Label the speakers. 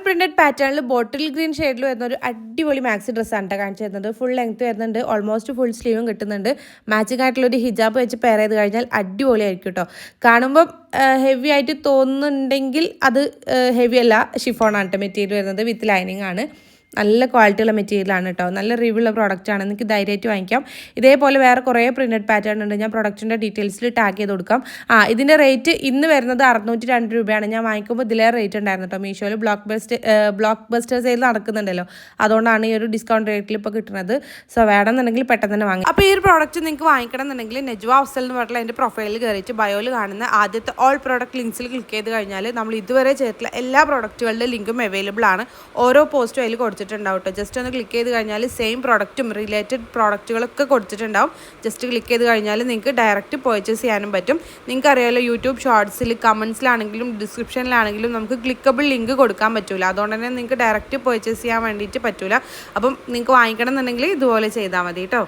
Speaker 1: Printed പാറ്റേണിൽ bottle green ഷെയ്ഡിൽ വരുന്ന ഒരു അടിപൊളി മാക്സി ഡ്രസ്സാണ് കേട്ടോ കാണിച്ചു തരുന്നത്. ഫുൾ ലെങ്ത് വരുന്നുണ്ട്, ഓൾമോസ്റ്റ് ഫുൾ സ്ലീവും കിട്ടുന്നുണ്ട്. മാച്ചിങ് ആയിട്ടുള്ള ഒരു ഹിജാബ് വെച്ച് പെയർ ചെയ്ത് കഴിഞ്ഞാൽ അടിപൊളി ആയിരിക്കും കേട്ടോ. കാണുമ്പോൾ ഹെവി ആയിട്ട് തോന്നുന്നുണ്ടെങ്കിൽ അത് ഹെവി അല്ല, ഷിഫോണാണ് കേട്ടോ മെറ്റീരിയൽ വരുന്നത്. വിത്ത് ലൈനിങ് ആണ്. നല്ല ക്വാളിറ്റിയുള്ള മെറ്റീരിയലാണ് കേട്ടോ. നല്ല റിവ്യൂ ഉള്ള പ്രോഡക്റ്റാണ്, നിങ്ങൾക്ക് ധൈര്യമായിട്ട് വാങ്ങിക്കാം. ഇതേപോലെ വേറെ കുറേ പ്രിന്റഡ് പാറ്റേൺ ഉണ്ട്, ഞാൻ പ്രൊഡക്റ്റിൻ്റെ ഡീറ്റെയിൽസിൽ ടാഗ് ചെയ്ത് കൊടുക്കാം. ഇതിൻ്റെ റേറ്റ് ഇന്ന് വരുന്നത് 602 രൂപയാണ്. ഞാൻ വാങ്ങിക്കുമ്പോൾ ഇതിലേറെ റേറ്റ് ഉണ്ടായിരുന്നു കേട്ടോ. മീഷോയിൽ ബ്ലോക്ക് ബസ്റ്റർ സെയിൽ നടക്കുന്നുണ്ടല്ലോ, അതുകൊണ്ടാണ് ഈ ഒരു ഡിസ്കൗണ്ട് റേറ്റിൽ ഇപ്പോൾ കിട്ടുന്നത്. സോ വേണമെന്നുണ്ടെങ്കിൽ പെട്ടെന്ന് തന്നെ വാങ്ങി. അപ്പോൾ ഈ ഒരു പ്രോഡക്റ്റ് നിങ്ങൾക്ക് വാങ്ങിക്കണം എന്നുണ്ടെങ്കിൽ നെജ്വ അഫ്സൽ എന്ന് പറഞ്ഞിട്ടുള്ള എൻ്റെ പ്രൊഫൈലിൽ കയറിയിട്ട് ബയോയിൽ കാണുന്ന ആദ്യത്തെ ഓൾ പ്രോഡക്റ്റ് ലിങ്ക്സിൽ ക്ലിക്ക് ചെയ്ത് കഴിഞ്ഞാൽ നമ്മൾ ഇതുവരെ ചെയ്തിട്ടുള്ള എല്ലാ പ്രോഡക്റ്റുകളുടെ ലിങ്കും അവൈലബിൾ ആണ്. ഓരോ പോസ്റ്റും അതിൽ കൊടുത്തിട്ടുണ്ടാവും കേട്ടോ. ജസ്റ്റ് ഒന്ന് ക്ലിക്ക് ചെയ്ത് കഴിഞ്ഞാൽ സെയിം പ്രോഡക്റ്റും റിലേറ്റഡ് പ്രോഡക്റ്റുകളൊക്കെ കൊടുത്തിട്ടുണ്ടാവും. ജസ്റ്റ് ക്ലിക്ക് ചെയ്ത് കഴിഞ്ഞാൽ നിങ്ങൾക്ക് ഡയറക്റ്റ് പർച്ചേസ് ചെയ്യാനും പറ്റും. നിങ്ങൾക്ക് അറിയാമല്ലോ, യൂട്യൂബ് ഷോർട്സിൽ കമൻസിലാണെങ്കിലും ഡിസ്ക്രിപ്ഷനിലാണെങ്കിലും നമുക്ക് ക്ലിക്കബിൾ ലിങ്ക് കൊടുക്കാൻ പറ്റില്ല. അതുകൊണ്ട് തന്നെ നിങ്ങൾക്ക് ഡയറക്റ്റ് പർച്ചേസ് ചെയ്യാൻ വേണ്ടിയിട്ട് പറ്റില്ല. അപ്പം നിങ്ങൾക്ക് വാങ്ങിക്കണം എന്നുണ്ടെങ്കിൽ ഇതുപോലെ ചെയ്താൽ മതി കേട്ടോ.